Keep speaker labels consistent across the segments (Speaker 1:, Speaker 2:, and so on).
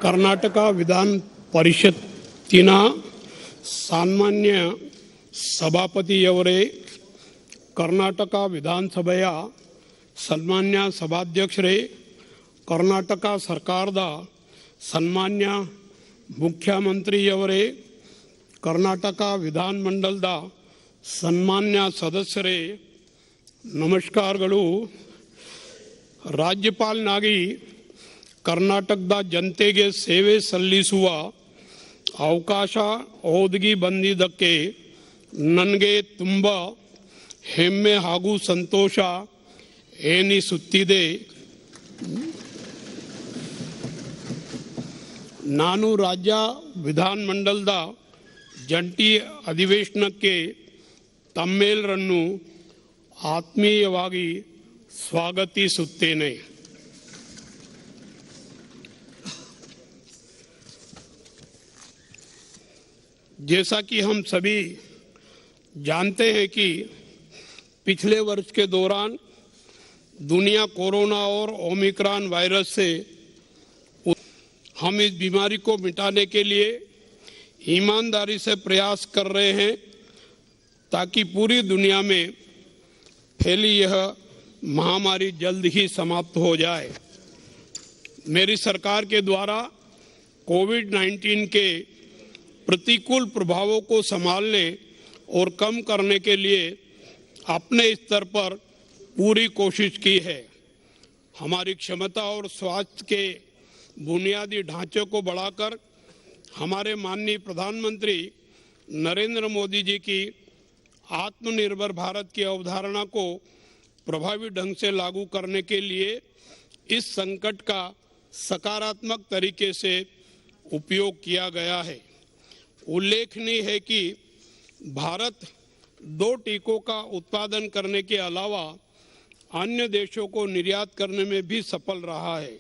Speaker 1: ಕರ್ನಾಟಕ ವಿಧಾನ ಪರಿಷತ್ತಿನ ಸನ್ಮಾನ್ಯ ಸಭಾಪತಿಯವರೇ, ಕರ್ನಾಟಕ ವಿಧಾನಸಭೆಯ ಸನ್ಮಾನ್ಯ ಸಭಾಧ್ಯಕ್ಷರೇ, ಕರ್ನಾಟಕ ಸರ್ಕಾರದ ಸನ್ಮಾನ್ಯ ಮುಖ್ಯಮಂತ್ರಿಯವರೇ, ಕರ್ನಾಟಕ ವಿಧಾನಮಂಡಲದ ಸನ್ಮಾನ್ಯ ಸದಸ್ಯರೇ, ನಮಸ್ಕಾರಗಳು. ರಾಜ್ಯಪಾಲನಾಗಿ ಕರ್ನಾಟಕದ ಜನತೆಗೆ ಸೇವೆ ಸಲ್ಲಿಸುವ ಅವಕಾಶ ಒದಗಿ ಬಂದಿದ್ದಕ್ಕೆ ನನಗೆ ತುಂಬ ಹೆಮ್ಮೆ ಹಾಗೂ ಸಂತೋಷ ಎನಿಸುತ್ತಿದೆ. ನಾನು ರಾಜ್ಯ ವಿಧಾನಮಂಡಲದ ಜಂಟಿ ಅಧಿವೇಶನಕ್ಕೆ ತಮ್ಮೆಲ್ಲರನ್ನು ಆತ್ಮೀಯವಾಗಿ स्वागतिಸುತ್ತೇನೆ. जैसा कि हम सभी जानते हैं कि पिछले वर्ष के दौरान दुनिया कोरोना और ओमिक्रॉन वायरस से हम इस बीमारी को मिटाने के लिए ईमानदारी से प्रयास कर रहे हैं ताकि पूरी दुनिया में फैली यह महामारी जल्द ही समाप्त हो जाए. मेरी सरकार के द्वारा कोविड-19 के प्रतिकूल प्रभावों को संभालने और कम करने के लिए अपने स्तर पर पूरी कोशिश की है. हमारी क्षमता और स्वास्थ्य के बुनियादी ढांचे को बढ़ाकर हमारे माननीय प्रधानमंत्री नरेंद्र मोदी जी की आत्मनिर्भर भारत की अवधारणा को प्रभावी ढंग से लागू करने के लिए इस संकट का सकारात्मक तरीके से उपयोग किया गया है. उल्लेखनीय है कि भारत 2 टीकों का उत्पादन करने के अलावा अन्य देशों को निर्यात करने में भी सफल रहा है.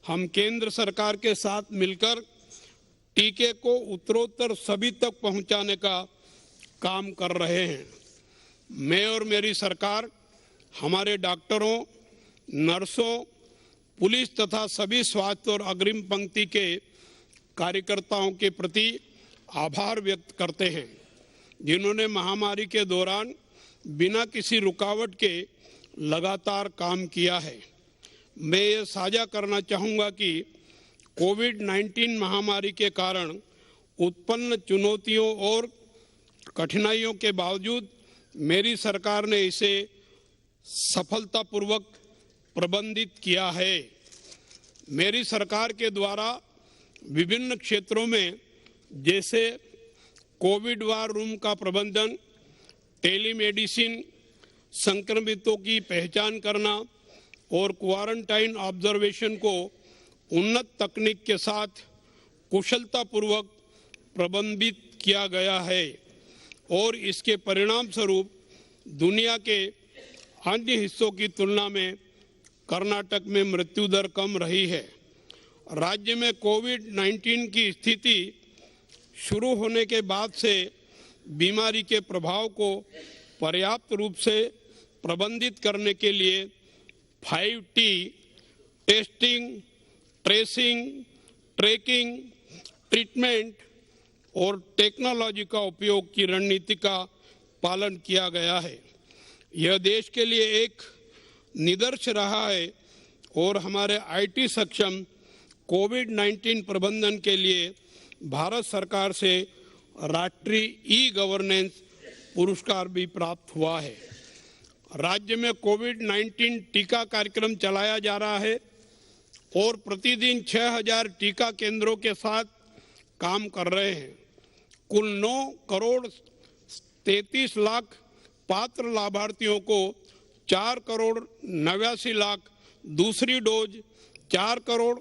Speaker 1: हम केंद्र सरकार के साथ मिलकर टीके को उत्तरोत्तर सभी तक पहुंचाने का काम कर रहे हैं. मैं और मेरी सरकार हमारे डॉक्टरों, नर्सों, पुलिस तथा सभी स्वास्थ्य और अग्रिम पंक्ति के कार्यकर्ताओं के प्रति आभार व्यक्त करते हैं, जिन्होंने महामारी के दौरान बिना किसी रुकावट के लगातार काम किया है. मैं ये साझा करना चाहूँगा कि कोविड-19 महामारी के कारण उत्पन्न चुनौतियों और कठिनाइयों के बावजूद मेरी सरकार ने इसे सफलतापूर्वक प्रबंधित किया है. मेरी सरकार के द्वारा विभिन्न क्षेत्रों में जैसे कोविड वार रूम का प्रबंधन, टेलीमेडिसिन, संक्रमितों की पहचान करना और क्वारंटाइन ऑब्जर्वेशन को उन्नत तकनीक के साथ कुशलतापूर्वक प्रबंधित किया गया है और इसके परिणाम स्वरूप दुनिया के अन्य हिस्सों की तुलना में कर्नाटक में मृत्यु दर कम रही है. राज्य में कोविड-19 की स्थिति शुरू होने के बाद से बीमारी के प्रभाव को पर्याप्त रूप से प्रबंधित करने के लिए 5T testing, tracing, tracking, treatment और टेक्नोलॉजी का उपयोग की रणनीति का पालन किया गया है. यह देश के लिए एक निदर्श रहा है और हमारे IT सक्षम कोविड-19 प्रबंधन के लिए भारत सरकार से राष्ट्रीय ई-गवर्नेंस पुरस्कार भी प्राप्त हुआ है. राज्य में कोविड-19 टीका कार्यक्रम चलाया जा रहा है और प्रतिदिन 6000 टीका केंद्रों के साथ काम कर रहे हैं. कुल 9 करोड़ 33 लाख पात्र लाभार्थियों को 4 करोड़ 89 लाख दूसरी डोज, 4 करोड़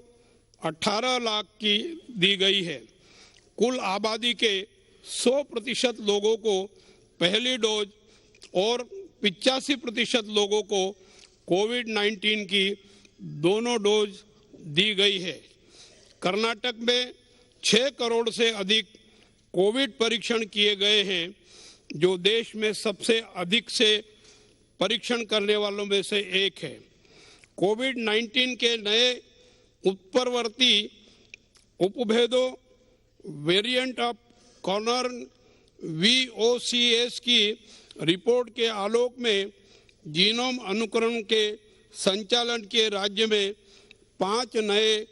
Speaker 1: 18 लाख की दी गई है. कुल आबादी के 100% लोगों को पहली डोज और 85% लोगों को कोविड-19 की दोनों डोज दी गई है. कर्नाटक में 6 करोड़ से अधिक कोविड परीक्षण किए गए हैं, जो देश में सबसे अधिक से परीक्षण करने वालों में से एक है. कोविड-19 के नए उत्परवर्ती उपभेदों वेरिएंट ऑफ कॉर्नर VOCS की रिपोर्ट के आलोक में जीनोम अनुकरण के संचालन के राज्य में 5 नए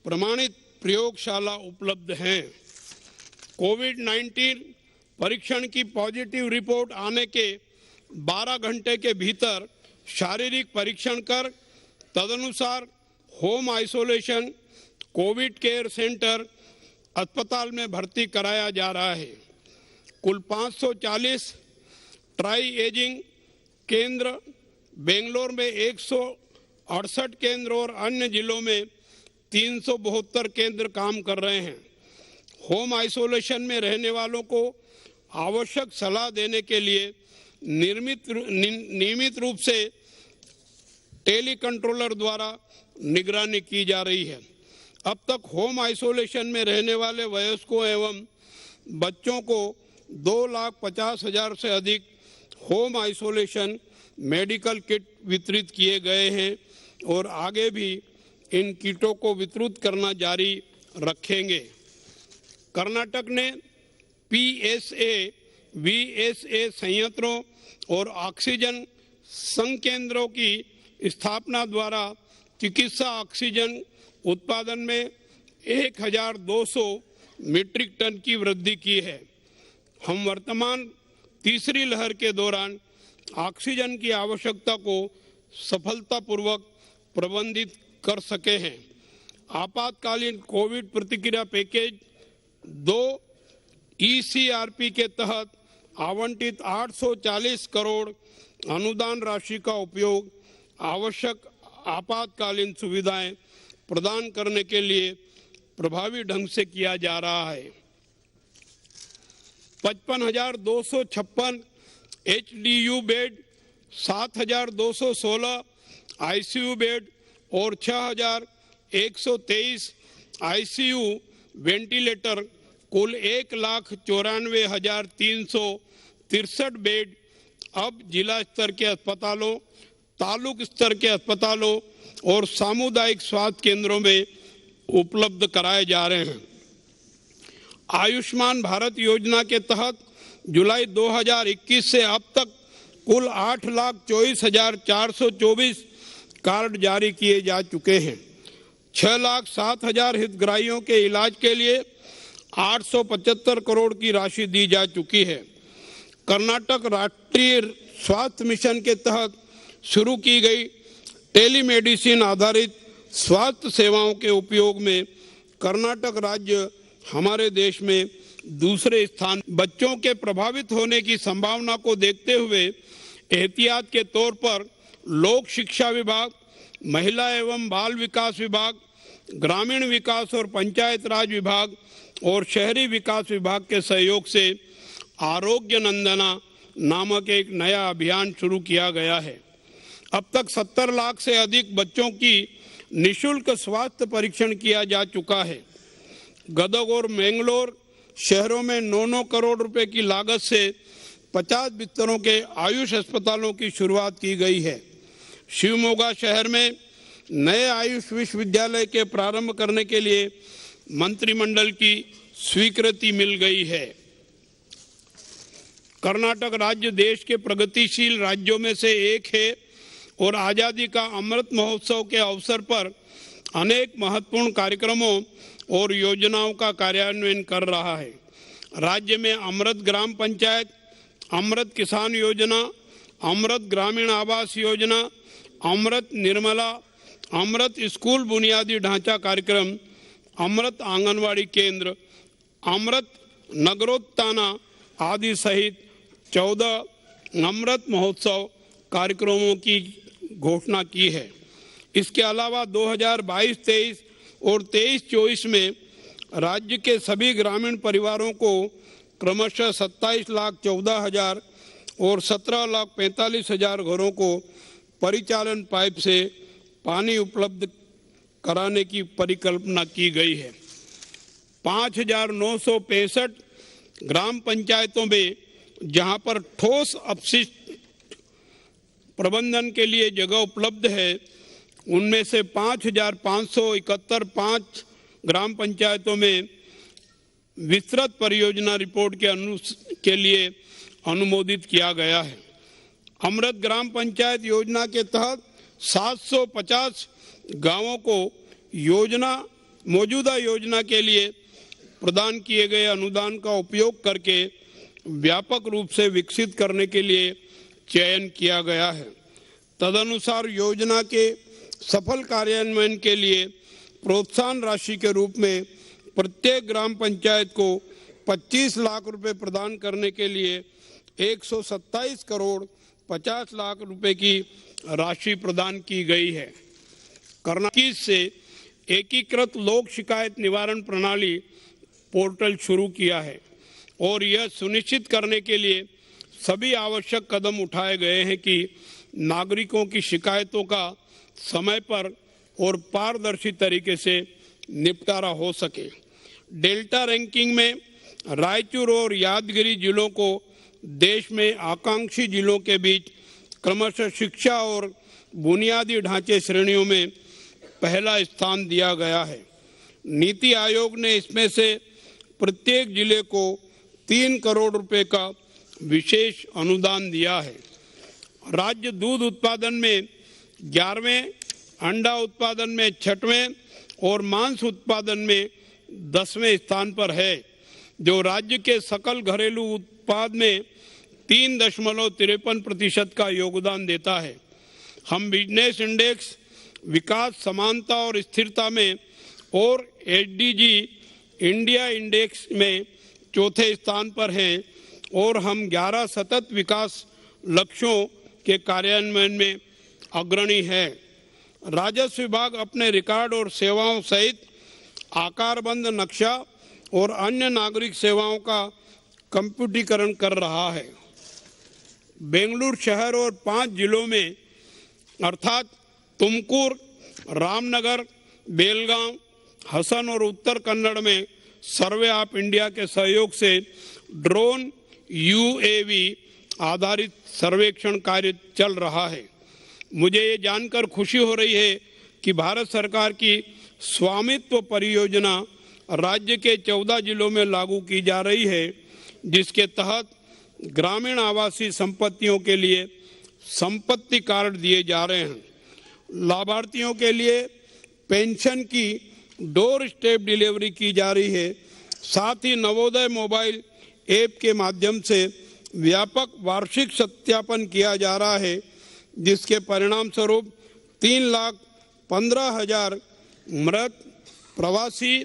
Speaker 1: प्रमाणित प्रयोगशाला उपलब्ध हैं। कोविड-19 परीक्षण की पॉजिटिव रिपोर्ट आने के 12 घंटे के भीतर शारीरिक परीक्षण कर तदनुसार home isolation Covid care centre अस्पताल में भर्ती कराया जा रहा है। कुल 540 ट्राई एजिंग केंद्र, बेंगलोर में 168 केंद्र और अन्य जिलों में 372 केंद्र काम कर रहे हैं। होम आइसोलेशन में रहने वालों को आवश्यक सलाह देने के लिए नियमित रूप से टेली कंट्रोलर द्वारा निगरानी की जा रही है। अब तक होम आइसोलेशन में रहने वाले वयस्कों एवं बच्चों को 2,50,000 से अधिक होम आइसोलेशन मेडिकल किट वितरित किए गए हैं और आगे भी इन किटों को वितरित करना जारी रखेंगे। कर्नाटक ने PSA VSA संयंत्रों और ऑक्सीजन संकेंद्रों की स्थापना द्वारा चिकित्सा ऑक्सीजन उत्पादन में 1,200 मीट्रिक टन की वृद्धि की है। हम वर्तमान तीसरी लहर के दौरान ऑक्सीजन की आवश्यकता को सफलतापूर्वक प्रबंधित कर सके हैं। आपातकालीन कोविड प्रतिक्रिया पैकेज 2 ECRP के तहत आवंटित 840 करोड़ अनुदान राशि का उपयोग आवश्यक आपातकालीन सुविधाएं प्रदान करने के लिए प्रभावी ढंग से किया जा रहा है। 55,256 HDU बेड, 7,216 ICU बेड और 6,123 ICU वेंटिलेटर कुल 1,94,363 बेड अब जिला स्तर के अस्पतालों, तालुक स्तर के अस्पतालों और सामुदायिक स्वास्थ्य केंद्रों में उपलब्ध कराए जा रहे हैं। आयुष्मान भारत योजना के तहत जुलाई 2021 से अब तक कुल 8,24,424 कार्ड जारी किए जा चुके हैं। 6,07,000 हितग्राहियों के इलाज के लिए 875 करोड़ की राशि दी जा चुकी है। कर्नाटक राष्ट्रीय स्वास्थ्य मिशन के तहत शुरू की गई टेलीमेडिसिन आधारित स्वास्थ्य सेवाओं के उपयोग में कर्नाटक राज्य हमारे देश में दूसरे स्थान। बच्चों के प्रभावित होने की संभावना को देखते हुए एहतियात के तौर पर लोक शिक्षा विभाग, महिला एवं बाल विकास विभाग, ग्रामीण विकास और पंचायत राज विभाग और शहरी विकास विभाग के सहयोग से आरोग्य नंदना नामक एक नया अभियान शुरू किया गया है। अब तक 70 लाख से अधिक बच्चों की निःशुल्क स्वास्थ्य परीक्षण किया जा चुका है। गदग और मैंगलोर शहरों में 9-9 करोड़ रुपए की लागत से 50 बिस्तरों के आयुष अस्पतालों की शुरुआत की गई है। शिवमोगा शहर में नए आयुष विश्वविद्यालय के प्रारंभ करने के लिए मंत्रिमंडल की स्वीकृति मिल गई है। कर्नाटक राज्य देश के प्रगतिशील राज्यों में से एक है और आजादी का अमृत महोत्सव के अवसर पर अनेक महत्वपूर्ण कार्यक्रमों और योजनाओं का कार्यान्वयन कर रहा है। राज्य में अमृत ग्राम पंचायत, अमृत किसान योजना, अमृत ग्रामीण आवास योजना, अमृत निर्मला, अमृत स्कूल बुनियादी ढांचा कार्यक्रम, अमृत आंगनवाड़ी केंद्र, अमृत नगरोत्थाना आदि सहित 14 अमृत महोत्सव कार्यक्रमों की घोषणा की है। इसके अलावा 2022-23 और 23-24 में राज्य के सभी ग्रामीण परिवारों को क्रमशः 27,14,000 और 17,45,000 घरों को परिचालन पाइप से पानी उपलब्ध कराने की परिकल्पना की गई है। 5,965 ग्राम पंचायतों में जहां पर ठोस अपशिष्ट प्रबंधन के लिए जगह उपलब्ध है, उनमें से 5,571 5 ग्राम पंचायतों में विस्तृत परियोजना रिपोर्ट के लिए अनुमोदित किया गया है। अमृत ग्राम पंचायत योजना के तहत 750 गांवों को मौजूदा योजना के लिए प्रदान किए गए अनुदान का उपयोग करके व्यापक रूप से विकसित करने के लिए चयन किया गया है। तदनुसार योजना के सफल कार्यान्वयन के लिए प्रोत्साहन राशि के रूप में प्रत्येक ग्राम पंचायत को 25 लाख रुपए प्रदान करने के लिए 127 करोड़ 50 लाख रुपए की राशि प्रदान की गई है। कर्नाटक से एकीकृत लोक शिकायत निवारण प्रणाली पोर्टल शुरू किया है और यह सुनिश्चित करने के लिए सभी आवश्यक कदम उठाए गए हैं कि नागरिकों की शिकायतों का समय पर और पारदर्शी तरीके से निपटारा हो सके। डेल्टा रैंकिंग में रायचूर और यादगिरी जिलों को देश में आकांक्षी जिलों के बीच क्रमशः शिक्षा और बुनियादी ढांचे श्रेणियों में पहला स्थान दिया गया है। नीति आयोग ने इसमें से प्रत्येक जिले को 3 करोड़ रुपए का विशेष अनुदान दिया है। राज्य दूध उत्पादन में 11वें, अंडा उत्पादन में 6वें और मांस उत्पादन में 10वें स्थान पर है, जो राज्य के सकल घरेलू उत्पाद में 3.53% का योगदान देता है। हम बिजनेस इंडेक्स, विकास, समानता और स्थिरता में और एसडीजी इंडिया इंडेक्स में चौथे स्थान पर हैं और हम 11 सतत विकास लक्ष्यों के कार्यान्वयन में अग्रणी है। राजस्व विभाग अपने रिकॉर्ड और सेवाओं सहित आकारबंद नक्शा और अन्य नागरिक सेवाओं का कंप्यूटरीकरण कर रहा है। बेंगलुरु शहर और 5 जिलों में अर्थात तुमकुर, रामनगर, बेलगांव, हसन और उत्तर कन्नड़ में सर्वे ऑफ इंडिया के सहयोग से ड्रोन यूएवी आधारित सर्वेक्षण कार्य चल रहा है। मुझे ये जानकर खुशी हो रही है कि भारत सरकार की स्वामित्व परियोजना राज्य के 14 जिलों में लागू की जा रही है, जिसके तहत ग्रामीण आवासीय संपत्तियों के लिए संपत्ति कार्ड दिए जा रहे हैं। लाभार्थियों के लिए पेंशन की डोर स्टेप डिलीवरी की जा रही है। साथ ही नवोदय मोबाइल ऐप के माध्यम से व्यापक वार्षिक सत्यापन किया जा रहा है, जिसके परिणाम स्वरूप 3,15,000 मृत प्रवासी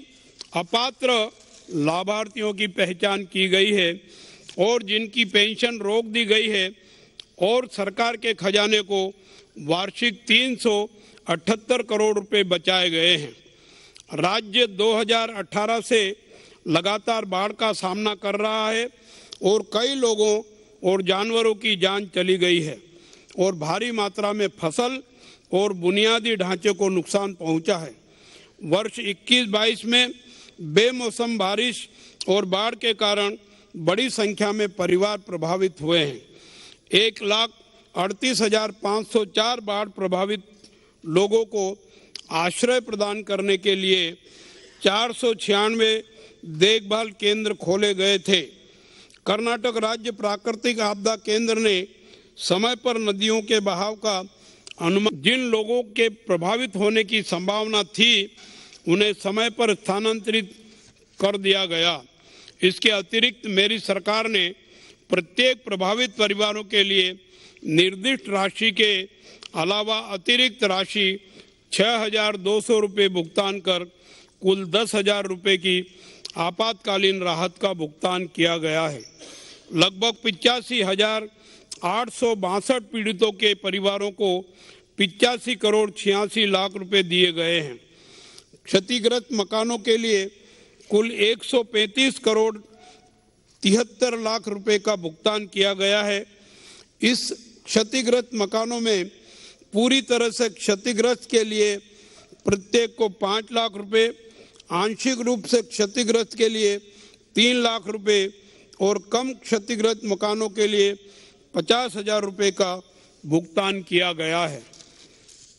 Speaker 1: अपात्र लाभार्थियों की पहचान की गई है और जिनकी पेंशन रोक दी गई है और सरकार के खजाने को वार्षिक 378 करोड़ रुपए बचाए गए हैं। राज्य 2018 से लगातार बाढ़ का सामना कर रहा है और कई लोगों और जानवरों की जान चली गई है और भारी मात्रा में फसल और बुनियादी ढांचे को नुकसान पहुंचा है। वर्ष 21-22 में बेमौसम बारिश और बाढ़ के कारण बड़ी संख्या में परिवार प्रभावित हुए हैं। 1,38,504 बाढ़ प्रभावित लोगों को आश्रय प्रदान करने के लिए 496 देखभाल केंद्र खोले गए थे। कर्नाटक राज्य प्राकृतिक आपदा केंद्र ने समय पर नदियों के बहाव का अनुमान, जिन लोगों के प्रभावित होने की संभावना थी उन्हें समय पर स्थानांतरित कर दिया गया। इसके अतिरिक्त मेरी सरकार ने प्रत्येक प्रभावित परिवारों के लिए निर्दिष्ट राशि के अलावा अतिरिक्त राशि 6,200 रुपये भुगतान कर कुल 10,000 रुपये की आपातकालीन राहत का भुगतान किया गया है। लगभग 85,862 पीड़ितों के परिवारों को 85 करोड़ 86 लाख रुपए दिए गए हैं। क्षतिग्रस्त मकानों के लिए कुल 135 करोड़ 73 लाख रुपए का भुगतान किया गया है। इस क्षतिग्रस्त मकानों में पूरी तरह से क्षतिग्रस्त के लिए प्रत्येक को 5 लाख रुपए, आंशिक रूप से क्षतिग्रस्त के लिए 3 लाख रुपए और कम क्षतिग्रस्त मकानों के लिए 50,000 रुपए का भुगतान किया गया है।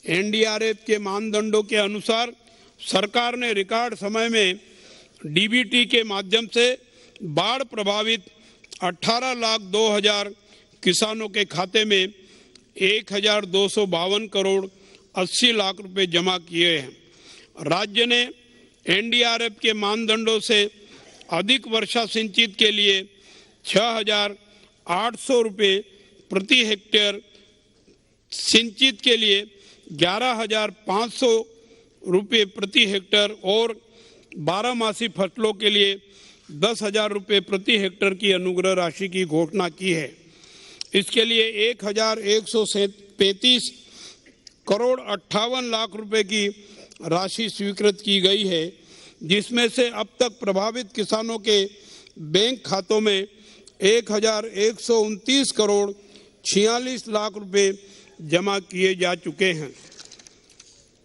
Speaker 1: एनडीआरएफ के मानदंडों के अनुसार सरकार ने रिकॉर्ड समय में डीबीटी के माध्यम से बाढ़ प्रभावित 18,02,000 किसानों के खाते में 1,252 करोड़ 80 लाख रुपए जमा किए हैं। राज्य ने एनडीआरएफ के मानदंडों से अधिक वर्षा सिंचित के लिए 6,800 रुपए प्रति हेक्टेयर, सिंचित के लिए 11,500 रुपए प्रति हेक्टेयर और 12मासी फसलों के लिए 10,000 रुपए प्रति हेक्टेयर की अनुग्रह राशि की घोषणा की है। इसके लिए 1,135 करोड़ 58 लाख रुपए की राशि स्वीकृत की गई है, जिसमें से अब तक प्रभावित किसानों के बैंक खातों में 1,129 करोड़ 46 लाख रुपए जमा किए जा चुके हैं।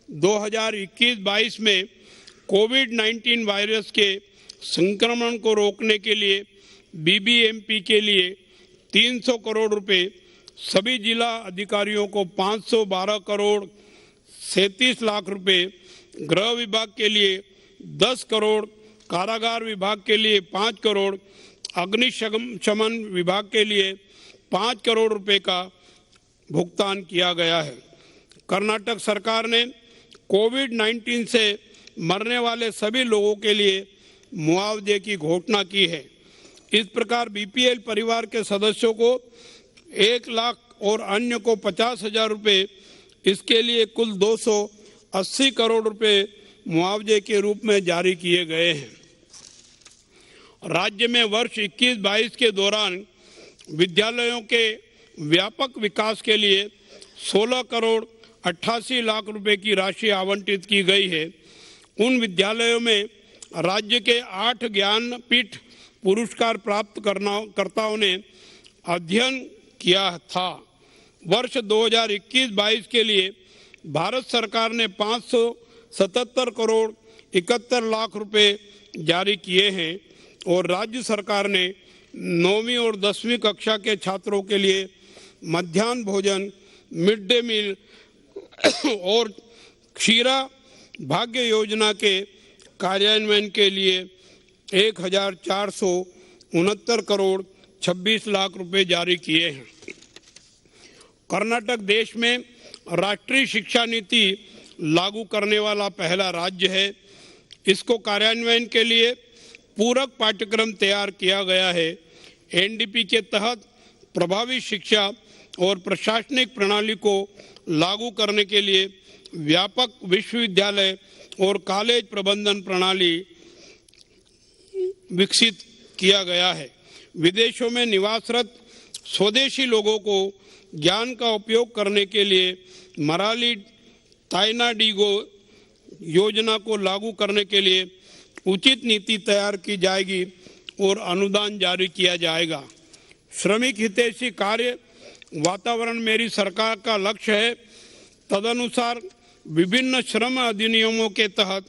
Speaker 1: 2021-22 में कोविड-19 वायरस के संक्रमण को रोकने के लिए बीबीएमपी के लिए 300 करोड़ रुपए, सभी जिला अधिकारियों को 512 करोड़ 37 लाख रुपए, गृह विभाग के लिए 10 करोड़, कारागार विभाग के लिए 5 करोड़, अग्निशमन विभाग के लिए 5 करोड़ रुपए का भुगतान किया गया है। कर्नाटक सरकार ने कोविड-19 से मरने वाले सभी लोगों के लिए मुआवजे की घोषणा की है। इस प्रकार बीपीएल परिवार के सदस्यों को 1 लाख और अन्य को 50,000 रुपए, इसके लिए कुल 280 करोड़ रुपए मुआवजे के रूप में जारी किए गए हैं। राज्य में वर्ष 21-22 के दौरान विद्यालयों के व्यापक विकास के लिए 16 करोड़ 88 लाख रुपए की राशि आवंटित की गई है। उन विद्यालयों में राज्य के 8 ज्ञानपीठ पुरस्कार प्राप्त कर्ताओं ने अध्ययन किया था। वर्ष 2021-22 के लिए भारत सरकार ने 577 करोड़ 71 लाख रुपए जारी किए हैं और राज्य सरकार ने 9वीं और 10वीं कक्षा के छात्रों के लिए मध्याह्न भोजन, मिड डे मील और क्षीरा भाग्य योजना के कार्यान्वयन के लिए 1,469 करोड़ 26 लाख रुपए जारी किए हैं। कर्नाटक देश में राष्ट्रीय शिक्षा नीति लागू करने वाला पहला राज्य है। इसको कार्यान्वयन के लिए पूरक पाठ्यक्रम तैयार किया गया है। एनडीपी के तहत प्रभावी शिक्षा और प्रशासनिक प्रणाली को लागू करने के लिए व्यापक विश्वविद्यालय और कॉलेज प्रबंधन प्रणाली विकसित किया गया है। विदेशों में निवासरत स्वदेशी लोगों को ज्ञान का उपयोग करने के लिए मराली ताइनाडीगो योजना को लागू करने के लिए उचित नीति तैयार की जाएगी और अनुदान जारी किया जाएगा। श्रमिक हितैषी कार्य वातावरण मेरी सरकार का लक्ष्य है। तदनुसार विभिन्न श्रम अधिनियमों के तहत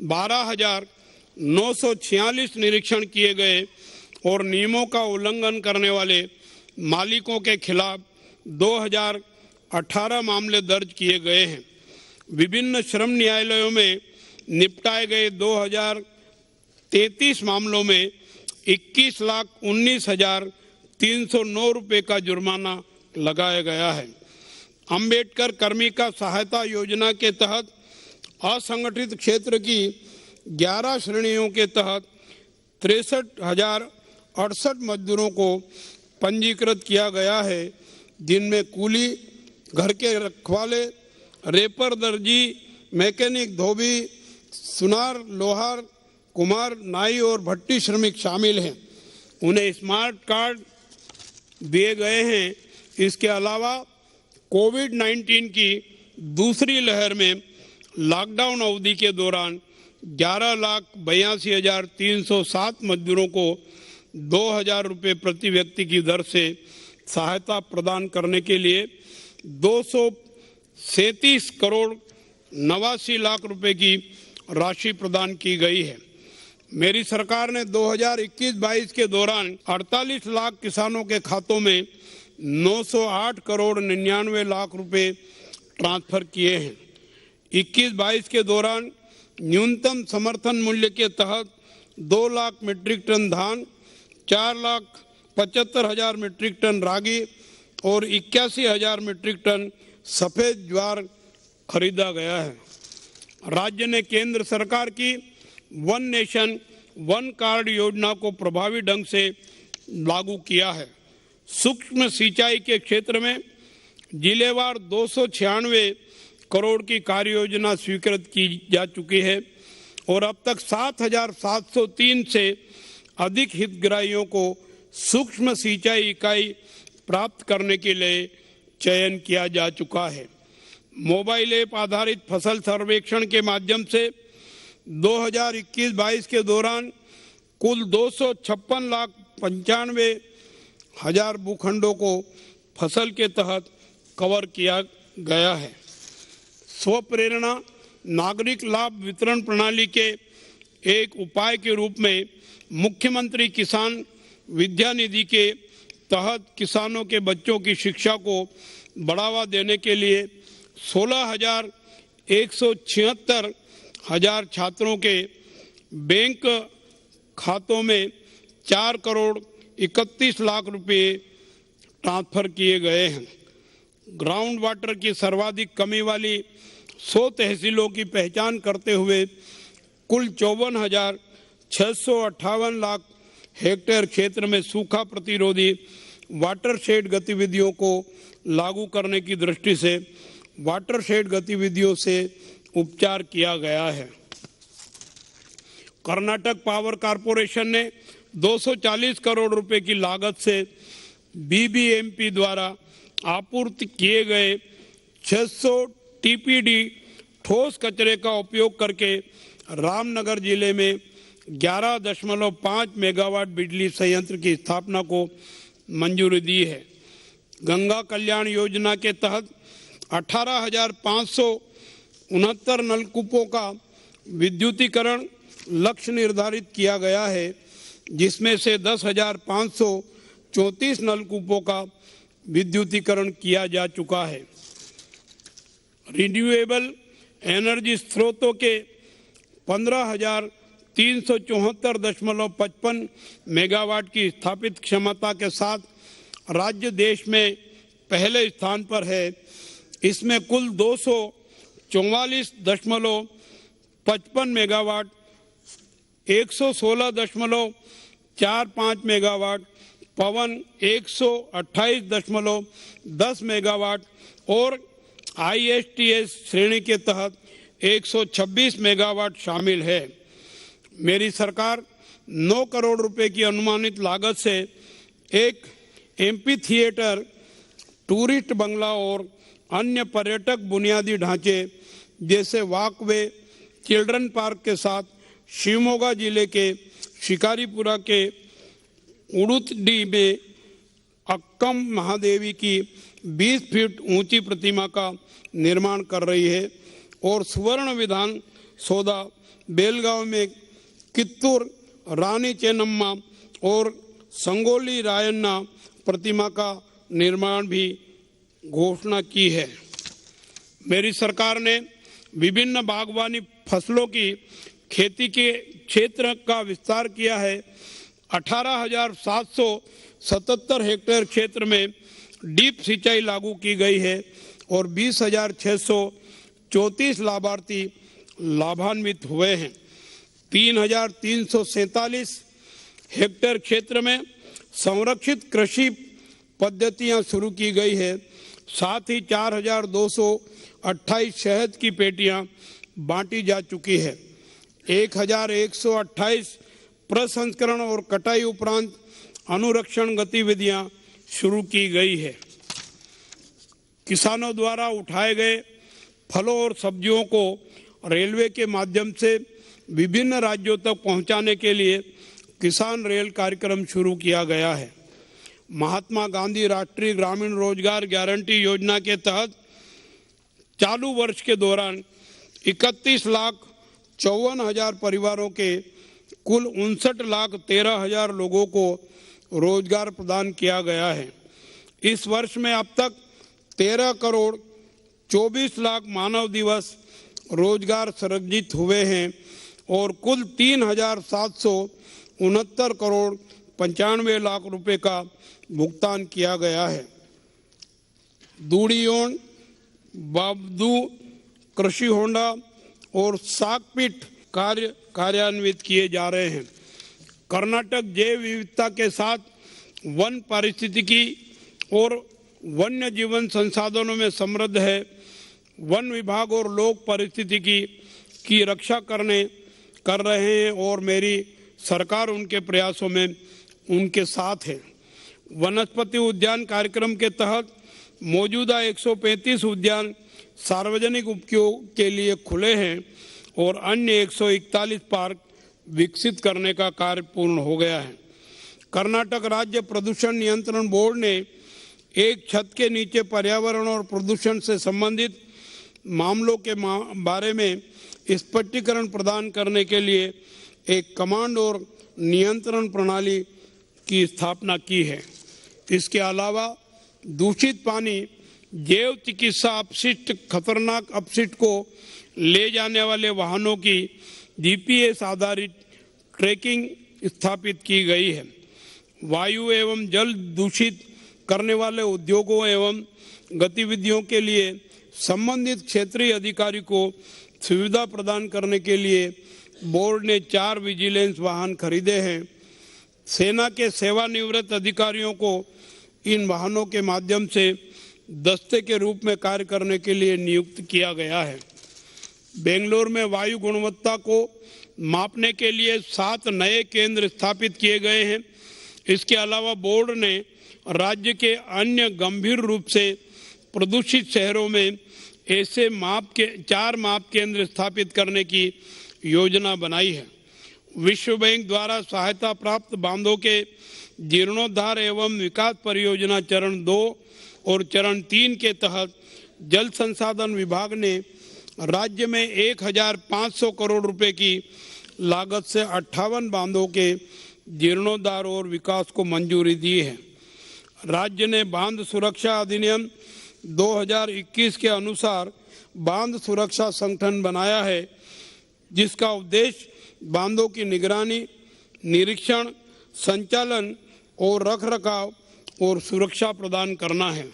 Speaker 1: 12,946 निरीक्षण किए गए और नियमों का उल्लंघन करने वाले मालिकों के खिलाफ 2,018 मामले दर्ज किए गए हैं। विभिन्न श्रम न्यायालयों में निपटाए गए 2,033 मामलों में 21,19,309 रुपए का जुर्माना लगाया गया है। अंबेडकर कार्मिक सहायता योजना के तहत असंगठित क्षेत्र की 11 श्रेणियों के तहत 63,068 मजदूरों को पंजीकृत किया गया है, जिनमें कूली, घर के रखवाले, रेपर, दर्जी, मैकेनिक, धोबी, सुनार, लोहार, कुमार, नाई और भट्टी श्रमिक शामिल हैं। उन्हें स्मार्ट कार्ड दिए गए हैं। इसके अलावा कोविड-19 की दूसरी लहर में लॉकडाउन अवधि के दौरान 11,82,307 मजदूरों को 2,000 रुपये प्रति व्यक्ति की दर से सहायता प्रदान करने के लिए 237 करोड़ 89 लाख रुपए की राशि प्रदान की गई है। मेरी सरकार ने 2021-22 के दौरान 48 लाख किसानों के खातों में 908 करोड़ 99 लाख रुपए ट्रांसफर किए हैं। 21-22 के दौरान न्यूनतम समर्थन मूल्य के तहत 2 लाख मीट्रिक टन धान, 4,75,000 मीट्रिक टन रागी और 81,000 मीट्रिक टन सफेद ज्वार खरीदा गया है। राज्य ने केंद्र सरकार की वन नेशन वन कार्ड योजना को प्रभावी ढंग से लागू किया है। सूक्ष्म सिंचाई के क्षेत्र में जिलेवार 296 करोड़ की कार्य योजना स्वीकृत की जा चुकी है और अब तक 7,703 से अधिक हितग्राहियों को सूक्ष्म सिंचाई इकाई प्राप्त करने के लिए चयन किया जा चुका है। मोबाइल ऐप आधारित फसल सर्वेक्षण के माध्यम से 2021-22 के दौरान कुल 256,95,000 भूखंडों को फसल के तहत कवर किया गया है। स्वप्रेरणा नागरिक लाभ वितरण प्रणाली के एक उपाय के रूप में मुख्यमंत्री किसान विद्या निधि के तहत किसानों के बच्चों की शिक्षा को बढ़ावा देने के लिए 16,176,000 छात्रों के बैंक खातों में 4 करोड़ 31 लाख रुपए ट्रांसफर किए गए हैं। ग्राउंड वाटर की सर्वाधिक कमी वाली 100 तहसीलों की पहचान करते हुए कुल 54,658 लाख हेक्टेयर क्षेत्र में सूखा प्रतिरोधी वाटरशेड गतिविधियों को लागू करने की दृष्टि से वाटरशेड गतिविधियों से उपचार किया गया है। कर्नाटक पावर कॉरपोरेशन ने 240 करोड़ रुपए की लागत से बीबीएमपी द्वारा आपूर्ति किए गए 600 टीपीडी ठोस कचरे का उपयोग करके रामनगर जिले में 11.5 मेगावाट बिजली संयंत्र की स्थापना को मंजूरी दी है। गंगा कल्याण योजना के तहत 18,569 नलकूपों का विद्युतीकरण लक्ष्य निर्धारित किया गया है, जिसमें से 10,534 नलकूपों का विद्युतीकरण किया जा चुका है। रिन्यूएबल एनर्जी स्रोतों के 15,374.55 मेगावाट की स्थापित क्षमता के साथ राज्य देश में पहले स्थान पर है। इसमें कुल 244.55 मेगावाट, 116.45 मेगावाट पवन, 128.10 मेगावाट और ISTS श्रेणी के तहत 126 मेगावाट शामिल है। मेरी सरकार 9 करोड़ रुपए की अनुमानित लागत से एक एमपी थिएटर, टूरिस्ट बंगला और अन्य पर्यटक बुनियादी ढांचे जैसे वॉकवे, चिल्ड्रन पार्क के साथ शिवमोगा जिले के शिकारीपुरा के उड़ुतडी में अक्कम महादेवी की 20 फीट ऊंची प्रतिमा का निर्माण कर रही है और सुवर्ण विधान सौदा बेलगांव में कित्तूर रानी चेन्नम्मा और संगोली रायन्ना प्रतिमा का निर्माण भी घोषणा की है। मेरी सरकार ने विभिन्न बागवानी फसलों की खेती के क्षेत्र का विस्तार किया है। 18,777 हेक्टेयर क्षेत्र में डीप सिंचाई लागू की गई है और 20,634 लाभार्थी लाभान्वित हुए हैं। 3,347 हेक्टेयर क्षेत्र में संरक्षित कृषि पद्धतियां शुरू की गई है। साथ ही 4,228 शहद की पेटियां बांटी जा चुकी है। 1,128 प्रसंस्करण और कटाई उपरांत अनुरक्षण गतिविधियां शुरू की गई है। किसानों द्वारा उठाए गए फलों और सब्जियों को रेलवे के माध्यम से विभिन्न राज्यों तक पहुंचाने के लिए किसान रेल कार्यक्रम शुरू किया गया है। महात्मा गांधी राष्ट्रीय ग्रामीण रोजगार गारंटी योजना के तहत चालू वर्ष के दौरान 31,54,000 परिवारों के कुल 59,13,000 लोगों को रोजगार प्रदान किया गया है। इस वर्ष में अब तक 13 करोड़ 24 लाख मानव दिवस रोजगार सृजित हुए हैं और कुल 3,769 करोड़ 95 लाख रुपए का भुगतान किया गया है। दूड़ीयोन, बाबदू, कृषि होंडा और सागपीट कार्य कार्यान्वित किए जा रहे हैं। कर्नाटक जैव विविधता के साथ वन पारिस्थितिकी और वन्य जीवन संसाधनों में समृद्ध है। वन विभाग और लोक पारिस्थितिकी की रक्षा कर रहे हैं और मेरी सरकार उनके प्रयासों में उनके साथ है। वनस्पति उद्यान कार्यक्रम के तहत मौजूदा 135 उद्यान सार्वजनिक उपयोग के लिए खुले हैं और अन्य 141 पार्क विकसित करने का कार्य पूर्ण हो गया है। कर्नाटक राज्य प्रदूषण नियंत्रण बोर्ड ने एक छत के नीचे पर्यावरण और प्रदूषण से संबंधित मामलों के बारे में स्पष्टीकरण प्रदान करने के लिए एक कमांड और नियंत्रण प्रणाली की स्थापना की है। इसके अलावा दूषित पानी, जैव चिकित्सा अपशिष्ट, खतरनाक अपशिष्ट को ले जाने वाले वाहनों की जीपीएस आधारित ट्रैकिंग स्थापित की गई है। वायु एवं जल दूषित करने वाले उद्योगों एवं गतिविधियों के लिए संबंधित क्षेत्रीय अधिकारी को सुविधा प्रदान करने के लिए बोर्ड ने 4 विजिलेंस वाहन खरीदे हैं। सेना के सेवानिवृत्त अधिकारियों को इन वाहनों के माध्यम से दस्ते के रूप में कार्य करने के लिए नियुक्त किया गया है। बेंगलुरु में वायु गुणवत्ता को मापने के लिए 7 नए केंद्र स्थापित किए गए हैं। इसके अलावा बोर्ड ने राज्य के अन्य गंभीर रूप से प्रदूषित शहरों में ऐसे 4 माप केंद्र स्थापित करने की योजना बनाई है। विश्व बैंक द्वारा सहायता प्राप्त बांधों के जीर्णोद्धार एवं विकास परियोजना चरण 2 और चरण 3 के तहत जल संसाधन विभाग ने राज्य में 1,500 करोड़ रुपए की लागत से 58 बांधों के जीर्णोद्धार और विकास को मंजूरी दी है। राज्य ने बांध सुरक्षा अधिनियम 2021 के अनुसार बांध सुरक्षा संगठन बनाया है, जिसका उद्देश्य बांधों की निगरानी, निरीक्षण, संचालन और रखरखाव और सुरक्षा प्रदान करना है।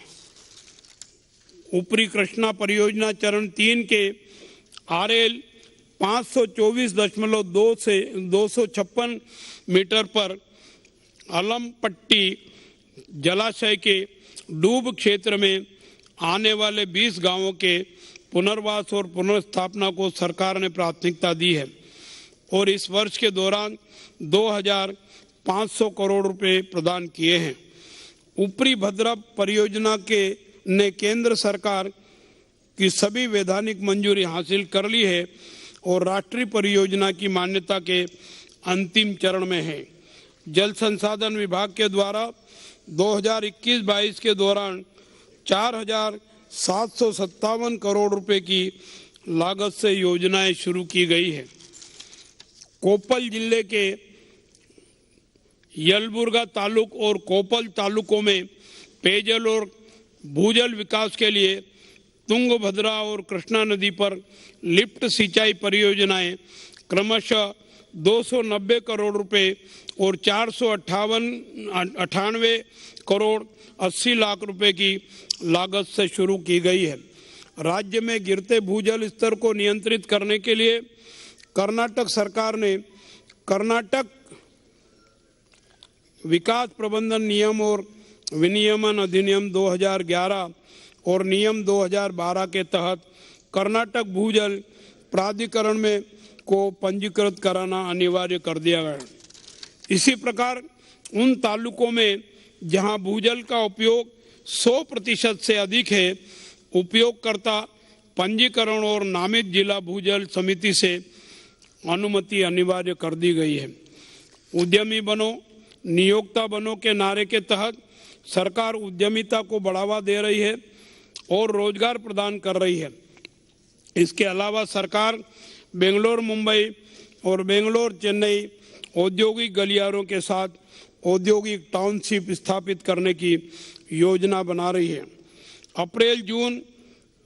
Speaker 1: ऊपरी कृष्णा परियोजना चरण 3 के RL 524.2 से 256 मीटर पर अलमपट्टी जलाशय के डूब क्षेत्र में आने वाले 20 गांवों के पुनर्वास और पुनर्स्थापना को सरकार ने प्राथमिकता दी है और इस वर्ष के दौरान 2,500 करोड़ रुपए प्रदान किए हैं। ऊपरी भद्रा परियोजना ने केंद्र सरकार की सभी वैधानिक मंजूरी हासिल कर ली है और राष्ट्रीय परियोजना की मान्यता के अंतिम चरण में है। जल संसाधन विभाग के द्वारा 2021-22 के दौरान 4,757 करोड़ रुपए की लागत से योजनाएं शुरू की गई है। कोप्पल जिले के यलबुर्गा तालुक और कोप्पल तालुकों में पेयजल और भूजल विकास के लिए तुंगभद्रा और कृष्णा नदी पर लिफ्ट सिंचाई परियोजनाएं क्रमशः 290 करोड़ रुपए और 498 करोड़ 80 लाख रुपए की लागत से शुरू की गई है। राज्य में गिरते भूजल स्तर को नियंत्रित करने के लिए कर्नाटक सरकार ने कर्नाटक विकास प्रबंधन नियम और विनियमन अधिनियम 2011 और नियम 2012 के तहत कर्नाटक भूजल प्राधिकरण में को पंजीकृत कराना अनिवार्य कर दिया गया। इसी प्रकार उन तालुकों में जहां भूजल का उपयोग 100% से अधिक है, उपयोगकर्ता पंजीकरण और नामित जिला भूजल समिति से अनुमति अनिवार्य कर दी गई है। उद्यमी बनो, नियोक्ता बनो के नारे के तहत सरकार उद्यमिता को बढ़ावा दे रही है और रोजगार प्रदान कर रही है। इसके अलावा सरकार बेंगलोर मुंबई और बेंगलोर चेन्नई औद्योगिक गलियारों के साथ औद्योगिक टाउनशिप स्थापित करने की योजना बना रही है। अप्रैल जून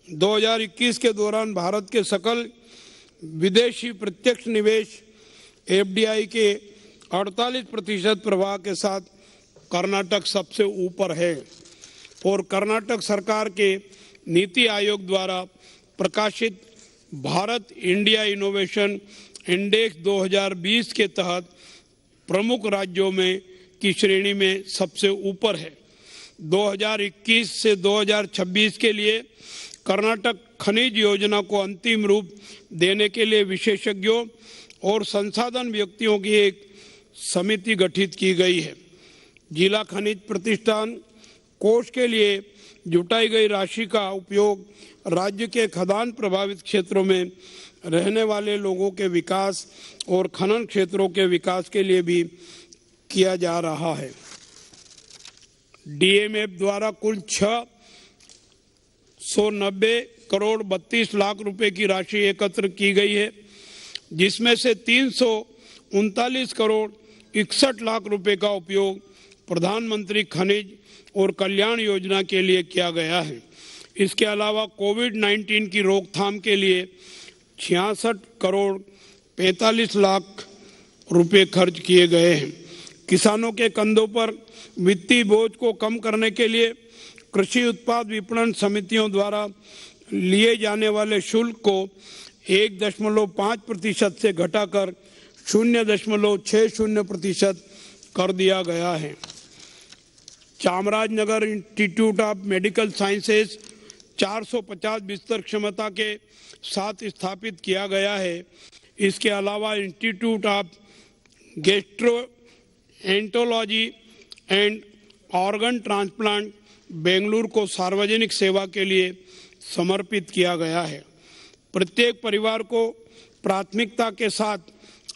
Speaker 1: 2021 के दौरान भारत के सकल विदेशी प्रत्यक्ष निवेश FDI के 48% प्रवाह के साथ कर्नाटक सबसे ऊपर है और कर्नाटक सरकार के नीति आयोग द्वारा प्रकाशित भारत इंडिया इनोवेशन इंडेक्स 2020 के तहत प्रमुख राज्यों में की श्रेणी में सबसे ऊपर है। 2021 से 2026 के लिए कर्नाटक खनिज योजना को अंतिम रूप देने के लिए विशेषज्ञों और संसाधन व्यक्तियों की एक समिति गठित की गई है। जिला खनिज प्रतिष्ठान कोष के लिए जुटाई गई राशि का उपयोग राज्य के खदान प्रभावित क्षेत्रों में रहने वाले लोगों के विकास और खनन क्षेत्रों के विकास के लिए भी किया जा रहा है। DMF द्वारा कुल 690 करोड़ 32 लाख रुपए की राशि एकत्र की गई है, जिसमें से 339 करोड़ 61 लाख रुपए का उपयोग प्रधानमंत्री खनिज और कल्याण योजना के लिए किया गया है। इसके अलावा कोविड-19 की रोकथाम के लिए 66 करोड़ 45 लाख रुपए खर्च किए गए हैं। किसानों के कंधों पर वित्तीय बोझ को कम करने के लिए कृषि उत्पाद विपणन समितियों द्वारा लिए जाने वाले शुल्क को 1.5% से घटाकर 0.60% कर दिया गया है। Chamarajanagar institute of medical sciences 450 बिस्तर क्षमता के साथ स्थापित किया गया है। इसके अलावा institute of gastroenterology and organ transplant Bengaluru को सार्वजनिक सेवा के लिए समर्पित किया गया है। प्रत्येक परिवार को प्राथमिकता के साथ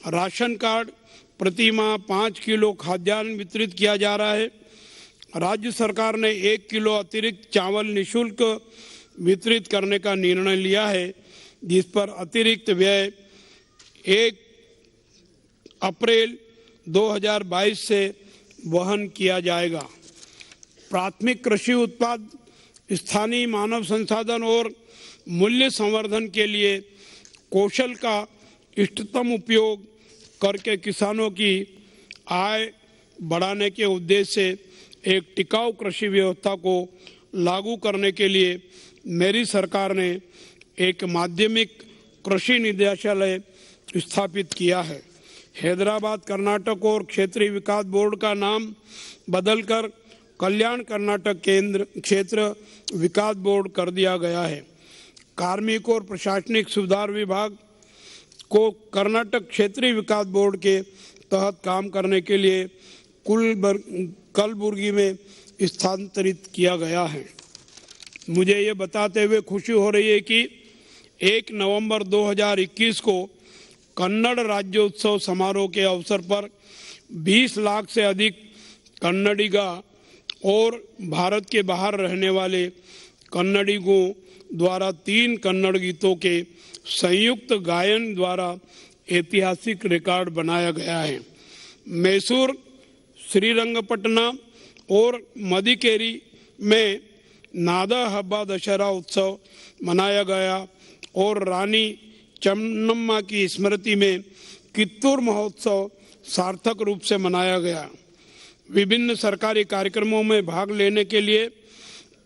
Speaker 1: राशन कार्ड प्रति माह 5 किलो खाद्यान्न वितरित किया जा रहा है। राज्य सरकार ने 1 किलो अतिरिक्त चावल निःशुल्क वितरित करने का निर्णय लिया है, जिस पर अतिरिक्त व्यय 1 अप्रैल 2022 से वहन किया जाएगा। प्राथमिक कृषि उत्पाद स्थानीय मानव संसाधन और मूल्य संवर्धन के लिए कौशल का इष्टतम उपयोग करके किसानों की आय बढ़ाने के उद्देश्य से एक टिकाऊ कृषि व्यवस्था को लागू करने के लिए मेरी सरकार ने एक माध्यमिक कृषि निदेशालय स्थापित किया है। हैदराबाद कर्नाटक और क्षेत्रीय विकास बोर्ड का नाम बदलकर कल्याण कर्नाटक केंद्र क्षेत्र विकास बोर्ड कर दिया गया है। कार्मिक और प्रशासनिक सुधार विभाग को कर्नाटक क्षेत्रीय विकास बोर्ड के तहत काम करने के लिए कलबुर्गी में स्थानांतरित किया गया है। मुझे ये बताते हुए खुशी हो रही है कि 1 नवंबर 2021 को कन्नड़ राज्योत्सव समारोह के अवसर पर 20 लाख से अधिक कन्नडिगा और भारत के बाहर रहने वाले कन्नडिगों द्वारा 3 कन्नड़ गीतों के संयुक्त गायन द्वारा ऐतिहासिक रिकॉर्ड बनाया गया है। मैसूर, श्रीरंगपट्टनम और मदिकेरी में नादा हब्बा दशहरा उत्सव मनाया गया और रानी चन्नम्मा की स्मृति में कित्तूर महोत्सव सार्थक रूप से मनाया गया। विभिन्न सरकारी कार्यक्रमों में भाग लेने के लिए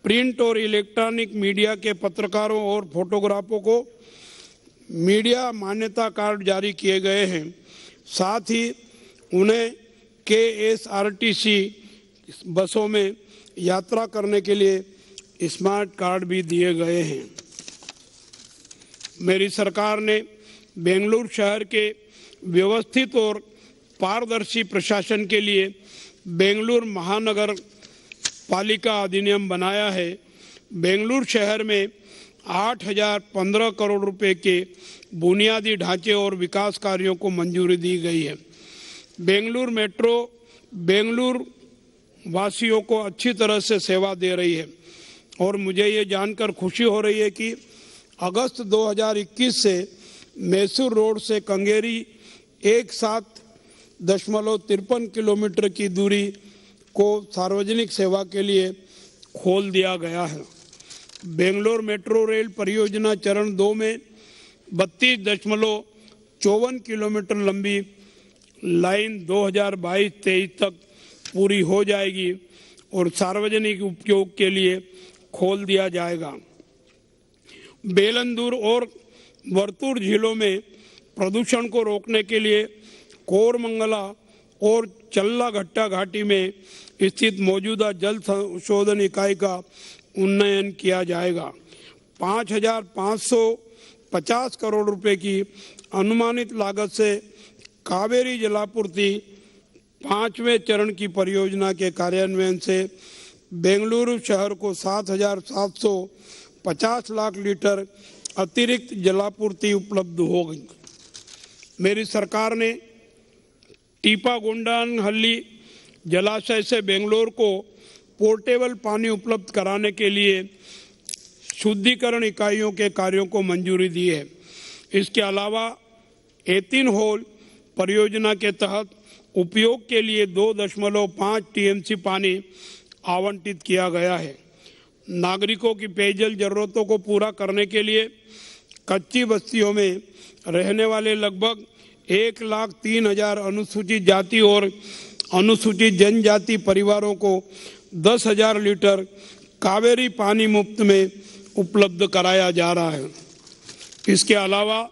Speaker 1: प्रिंट और इलेक्ट्रॉनिक मीडिया के पत्रकारों और फोटोग्राफरों को मीडिया मान्यता कार्ड जारी किए गए हैं। साथ ही उन्हें KSRTC बसों में यात्रा करने के लिए स्मार्ट कार्ड भी दिए गए हैं। मेरी सरकार ने बेंगलुरु शहर के व्यवस्थित और पारदर्शी प्रशासन के लिए बेंगलुरु महानगर पालिका अधिनियम बनाया है। बेंगलुरु शहर में 8,015 करोड़ रुपए के बुनियादी ढांचे और विकास कार्यों को मंजूरी दी गई है। बेंगलुरु मेट्रो बेंगलुरु वासियों को अच्छी तरह से सेवा दे रही है और मुझे ये जानकर खुशी हो रही है कि अगस्त 2021 से मैसूर रोड से कंगेरी 17.53 किलोमीटर की दूरी को सार्वजनिक सेवा के लिए खोल दिया गया है। बेंगलोर मेट्रो रेल परियोजना चरण 2 में 32.54 किलोमीटर लंबी लाइन 2022-23 तक पूरी हो जाएगी और सार्वजनिक उपयोग के लिए खोल दिया जाएगा। बेलंदूर और वर्तुर झीलों में प्रदूषण को रोकने के लिए कोरमंगला और चल्लाघट्टा घाटी में स्थित मौजूदा जल संशोधन इकाई का उन्नयन किया जाएगा। 5,550 करोड़ रुपए की अनुमानित लागत से कावेरी जलापूर्ति 5वें चरण की परियोजना के कार्यान्वयन से बेंगलुरु शहर को 7,750 लाख लीटर अतिरिक्त जलापूर्ति उपलब्ध होगी। मेरी सरकार ने टीपागुंडानहल्ली जलाशय से बेंगलोर को पोर्टेबल पानी उपलब्ध कराने के लिए शुद्धिकरण इकाइयों के कार्यों को मंजूरी दी है। इसके अलावा एथिन होल परियोजना के तहत उपयोग के लिए 2.5 टीएमसी पानी आवंटित किया गया है। नागरिकों की पेयजल जरूरतों को पूरा करने के लिए कच्ची बस्तियों में रहने वाले लगभग 1,03,000 अनुसूचित जाति और अनुसूचित जनजाति परिवारों को 10,000 लीटर कावेरी पानी मुफ्त में उपलब्ध कराया जा रहा है। इसके अलावा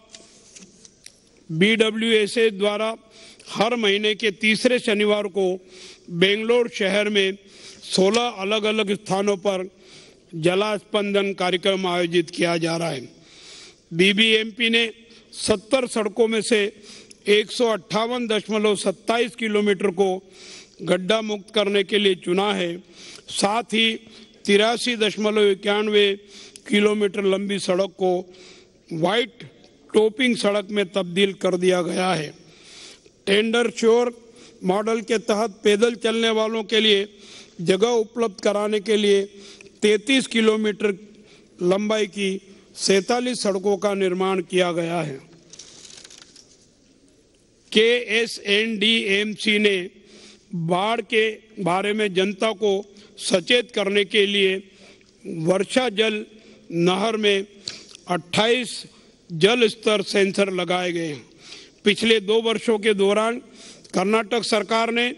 Speaker 1: BWSA द्वारा हर महीने के तीसरे शनिवार को बेंगलोर शहर में 16 अलग अलग स्थानों पर जलास्पंदन कार्यक्रम आयोजित किया जा रहा है। BBMP ने 70 सड़कों में से 158.27 किलोमीटर को गड्ढा मुक्त करने के लिए चुना है। साथ ही 83.91 किलोमीटर लंबी सड़क को व्हाइट टॉपिंग सड़क में तब्दील कर दिया गया है। टेंडर श्योर मॉडल के तहत पैदल चलने वालों के लिए जगह उपलब्ध कराने के लिए 33 किलोमीटर लंबाई की 47 सड़कों का निर्माण किया गया है। KSNDMC ने बाढ़ के बारे में जनता को सचेत करने के लिए वर्षा जल नहर में 28 जल स्तर सेंसर लगाए गए हैं। पिछले 2 वर्षों के दौरान कर्नाटक सरकार ने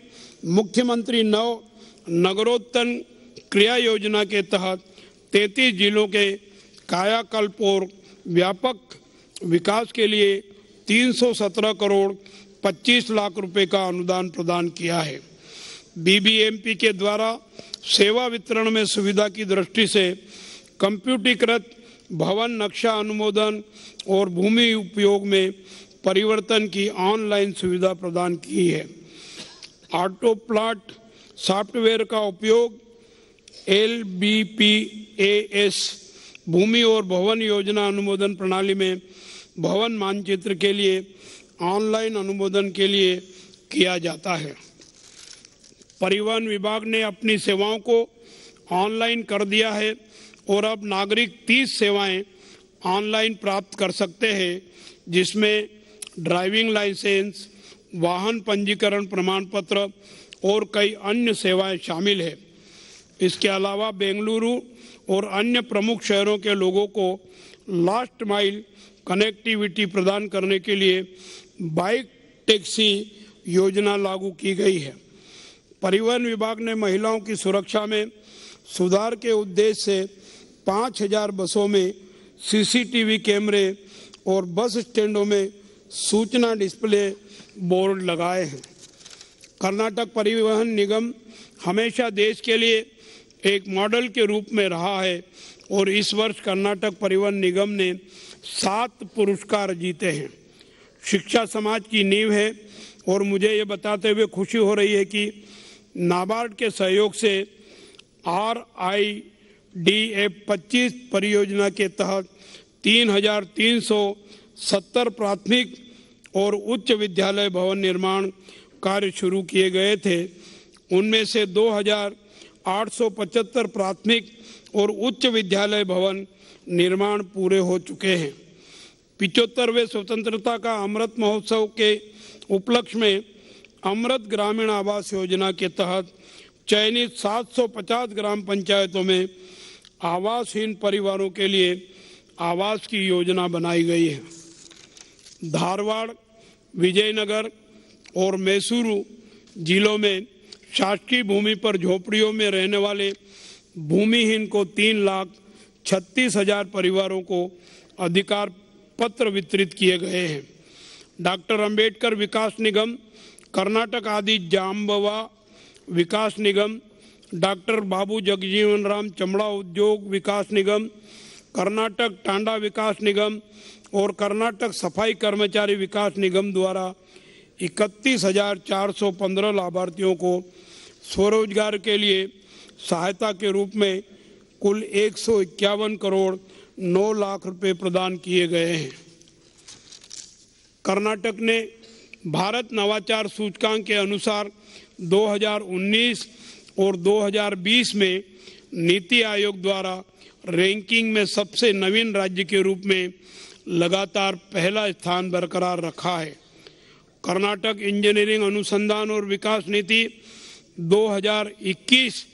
Speaker 1: मुख्यमंत्री नव नगरोत्थान क्रिया योजना के तहत 33 जिलों के कायाकल्प और व्यापक विकास के लिए 317 करोड़ 25 लाख रुपए का अनुदान प्रदान किया है। BBMP के द्वारा सेवा वितरण में सुविधा की दृष्टि से कंप्यूटरीकृत भवन नक्शा अनुमोदन और भूमि उपयोग में परिवर्तन की ऑनलाइन सुविधा प्रदान की है। ऑटो प्लॉट सॉफ्टवेयर का उपयोग LBPAS भूमि और भवन योजना अनुमोदन प्रणाली में भवन मानचित्र के लिए ऑनलाइन अनुमोदन के लिए किया जाता है। परिवहन विभाग ने अपनी सेवाओं को ऑनलाइन कर दिया है और अब नागरिक 30 सेवाएं ऑनलाइन प्राप्त कर सकते हैं, जिसमें ड्राइविंग लाइसेंस, वाहन पंजीकरण प्रमाण पत्र और कई अन्य सेवाएं शामिल है। इसके अलावा बेंगलुरु और अन्य प्रमुख शहरों के लोगों को लास्ट माइल कनेक्टिविटी प्रदान करने के लिए बाइक टैक्सी योजना लागू की गई है। परिवहन विभाग ने महिलाओं की सुरक्षा में सुधार के उद्देश्य से 5,000 बसों में CCTV कैमरे और बस स्टैंडों में सूचना डिस्प्ले बोर्ड लगाए हैं। कर्नाटक परिवहन निगम हमेशा देश के लिए एक मॉडल के रूप में रहा है और इस वर्ष कर्नाटक परिवहन निगम ने 7 पुरस्कार जीते हैं। शिक्षा समाज की नींव है और मुझे ये बताते हुए खुशी हो रही है कि नाबार्ड के सहयोग से RIDF 25 परियोजना के तहत 3,370 प्राथमिक और उच्च विद्यालय भवन निर्माण कार्य शुरू किए गए थे। उनमें से 2,875 प्राथमिक और उच्च विद्यालय भवन निर्माण पूरे हो चुके हैं। 75वें स्वतंत्रता का अमृत महोत्सव के उपलक्ष्य में अमृत ग्रामीण आवास योजना के तहत चयनित 750 ग्राम पंचायतों में आवासहीन परिवारों के लिए आवास की योजना बनाई गई है। धारवाड़, विजयनगर और मैसूरू जिलों में शासकीय भूमि पर झोपड़ियों में रहने वाले भूमिहीन को 3,36,000 परिवारों को अधिकार पत्र वितरित किए गए हैं। डॉक्टर अंबेडकर विकास निगम, कर्नाटक आदि जाम्बवा विकास निगम, डॉक्टर बाबू जगजीवन राम चमड़ा उद्योग विकास निगम, कर्नाटक टांडा विकास निगम और कर्नाटक सफाई कर्मचारी विकास निगम द्वारा 31,415 लाभार्थियों को स्वरोजगार के लिए सहायता के रूप में कुल 151 करोड़ 9 लाख रुपए प्रदान किए गए हैं। कर्नाटक ने भारत नवाचार सूचकांक के अनुसार 2019 और 2020 में नीति आयोग द्वारा रैंकिंग में सबसे नवीन राज्य के रूप में लगातार पहला स्थान बरकरार रखा है। कर्नाटक इंजीनियरिंग अनुसंधान और विकास नीति 2021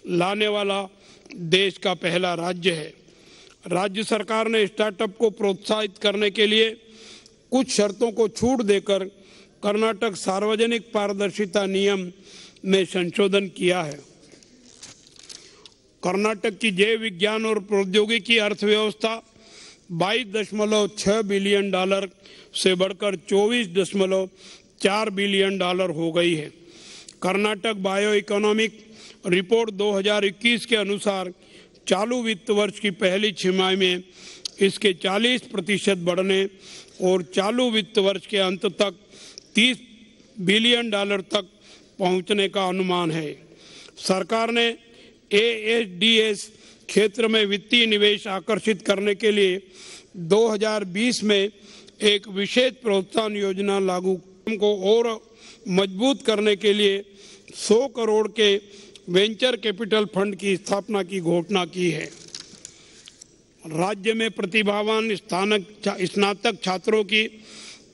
Speaker 1: लाने वाला देश का पहला राज्य है। राज्य सरकार ने स्टार्टअप को प्रोत्साहित करने के लिए कुछ शर्तों को छूट देकर कर्नाटक सार्वजनिक पारदर्शिता नियम में संशोधन किया है। कर्नाटक की जैव विज्ञान और प्रौद्योगिकी अर्थव्यवस्था 22.6 बिलियन डॉलर से बढ़कर 24.4 बिलियन डॉलर हो गई है। कर्नाटक बायो इकोनॉमिक रिपोर्ट 2021 के अनुसार चालू वित्त वर्ष की पहली छमाही में इसके 40% बढ़ने और चालू वित्त वर्ष के अंत तक 30 बिलियन डॉलर तक पहुंचने का अनुमान है। सरकार ने ASDS क्षेत्र में वित्तीय निवेश आकर्षित करने के लिए 2020 में एक विशेष प्रोत्साहन योजना लागू को और मजबूत करने के लिए 100 करोड़ के वेंचर कैपिटल फंड की स्थापना की घोषणा की है। राज्य में प्रतिभावान स्नातक छात्रों की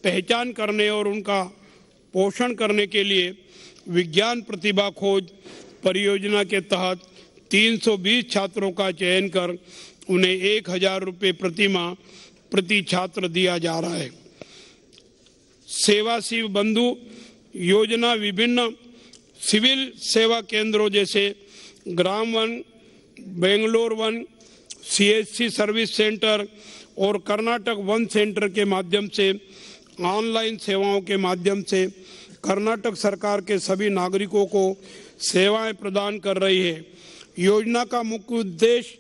Speaker 1: पहचान करने और उनका पोषण करने के लिए विज्ञान प्रतिभा खोज परियोजना के तहत 320 छात्रों का चयन कर उन्हें 1,000 रुपये प्रति माह प्रति छात्र दिया जा रहा है। सेवा शिव बंधु योजना विभिन्न सिविल सेवा केंद्रों जैसे gram one, Bangalore one, CSC service centre और कर्नाटक वन सेंटर के माध्यम से ऑनलाइन सेवाओं के माध्यम से कर्नाटक सरकार के सभी नागरिकों को सेवाएं प्रदान कर रही है। योजना का मुख्य उद्देश्य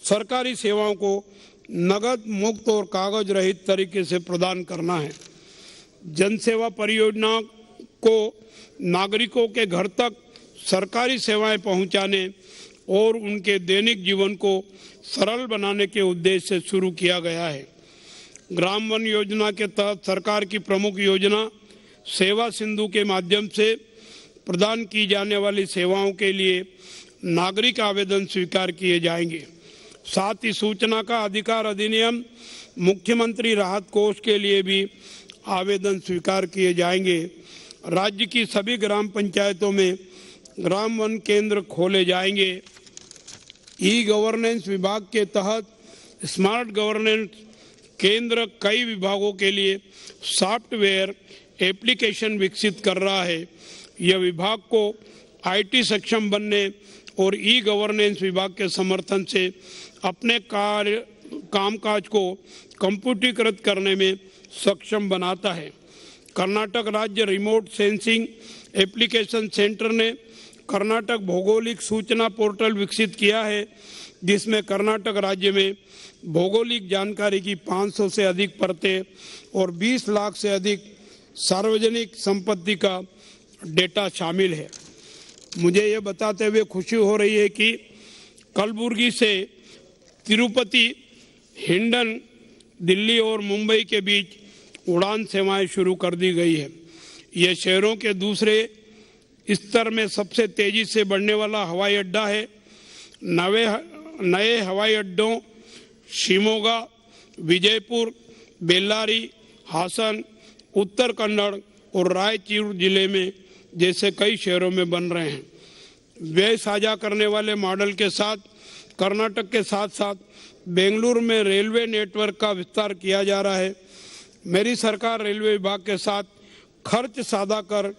Speaker 1: सरकारी सेवाओं को नगद मुक्त और कागज रहित तरीके से प्रदान करना है। जनसेवा परियोजना को नागरिकों के घर तक सरकारी सेवाएं पहुंचाने और उनके दैनिक जीवन को सरल बनाने के उद्देश्य से शुरू किया गया है। ग्राम वन योजना के तहत सरकार की प्रमुख योजना सेवा सिंधु के माध्यम से प्रदान की जाने वाली सेवाओं के लिए नागरिक आवेदन स्वीकार किए जाएंगे। साथ ही सूचना का अधिकार अधिनियम मुख्यमंत्री राहत कोष के लिए भी आवेदन स्वीकार किए जाएंगे। राज्य की सभी ग्राम पंचायतों में ग्राम वन केंद्र खोले जाएंगे। ई गवर्नेंस विभाग के तहत स्मार्ट गवर्नेंस केंद्र कई विभागों के लिए सॉफ्टवेयर एप्लीकेशन विकसित कर रहा है। यह विभाग को IT सक्षम बनने और ई गवर्नेंस विभाग के समर्थन से अपने कामकाज को कंप्यूटरीकृत करने में सक्षम बनाता है। कर्नाटक राज्य रिमोट सेंसिंग एप्लीकेशन सेंटर ने कर्नाटक भौगोलिक सूचना पोर्टल विकसित किया है, जिसमें कर्नाटक राज्य में भौगोलिक जानकारी की 500 से अधिक परतें और 20 लाख से अधिक सार्वजनिक संपत्ति का डेटा शामिल है। मुझे ये बताते हुए खुशी हो रही है कि कलबुर्गी से तिरुपति, हिंडन, दिल्ली और मुंबई के बीच उड़ान सेवाएं शुरू कर दी गई है। यह शहरों के दूसरे स्तर में सबसे तेजी से बढ़ने वाला हवाई अड्डा है। नए हवाई अड्डों शिमोगा, विजयपुर, बेल्लारी, हासन, उत्तर कन्नड़ और रायचूर जिले में जैसे कई शहरों में बन रहे हैं। व्यय साझा करने वाले मॉडल के साथ कर्नाटक के साथ साथ बेंगलुरु में रेलवे नेटवर्क का विस्तार किया जा रहा है। मेरी सरकार रेलवे विभाग के साथ खर्च साझा कर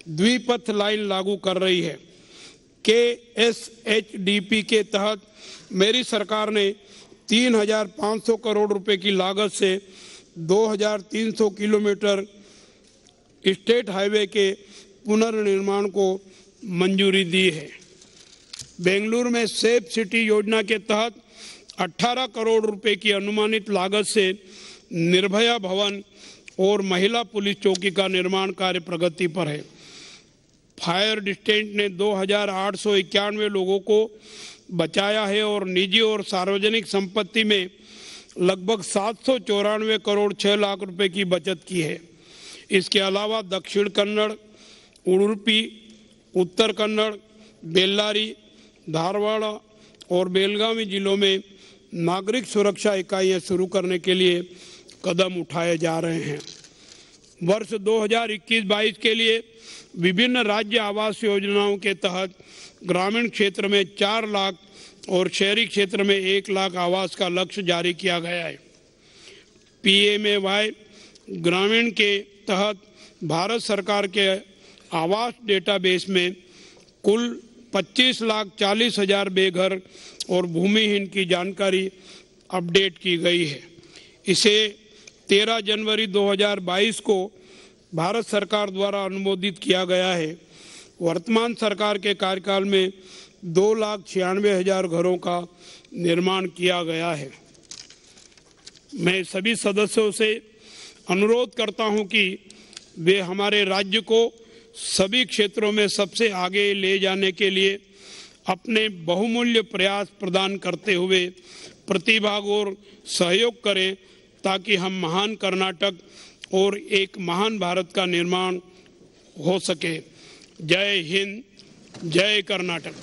Speaker 1: द्विपथ लाइन लागू कर रही है। KSHDP के तहत मेरी सरकार ने 3,500 करोड़ रुपए की लागत से 2,300 किलोमीटर स्टेट हाईवे के पुनर्निर्माण को मंजूरी दी है। बेंगलुरु में सेफ सिटी योजना के तहत 18 करोड़ रुपए की अनुमानित लागत से निर्भया भवन और महिला पुलिस चौकी का निर्माण कार्य प्रगति पर है। फायर डिस्टेंट ने 2,891 लोगों को बचाया है और निजी और सार्वजनिक संपत्ति में लगभग 794 करोड़ 6 लाख रुपए की बचत की है। इसके अलावा दक्षिण कन्नड़, उडुपी, उत्तर कन्नड़, बेल्लारी, धारवाड़ और बेलगावी जिलों में नागरिक सुरक्षा इकाइयां शुरू करने के लिए कदम उठाए जा रहे हैं। वर्ष 2021-22 के लिए विभिन्न राज्य आवास योजनाओं के तहत ग्रामीण क्षेत्र में 4 लाख और शहरी क्षेत्र में 1 लाख आवास का लक्ष्य जारी किया गया है। PMAY ग्रामीण के तहत भारत सरकार के आवास डेटाबेस में कुल 25,40,000 बेघर और भूमिहीन की जानकारी अपडेट की गई है। इसे 13 जनवरी 2022 को भारत सरकार द्वारा अनुमोदित किया गया है। वर्तमान सरकार के कार्यकाल में 2,96,000 घरों का निर्माण किया गया है। मैं सभी सदस्यों से अनुरोध करता हूं कि वे हमारे राज्य को सभी क्षेत्रों में सबसे आगे ले जाने के लिए अपने बहुमूल्य प्रयास प्रदान करते हुए प्रतिभाग और सहयोग करें, ताकि हम महान कर्नाटक और एक महान भारत का निर्माण हो सके। जय हिंद, जय कर्नाटक।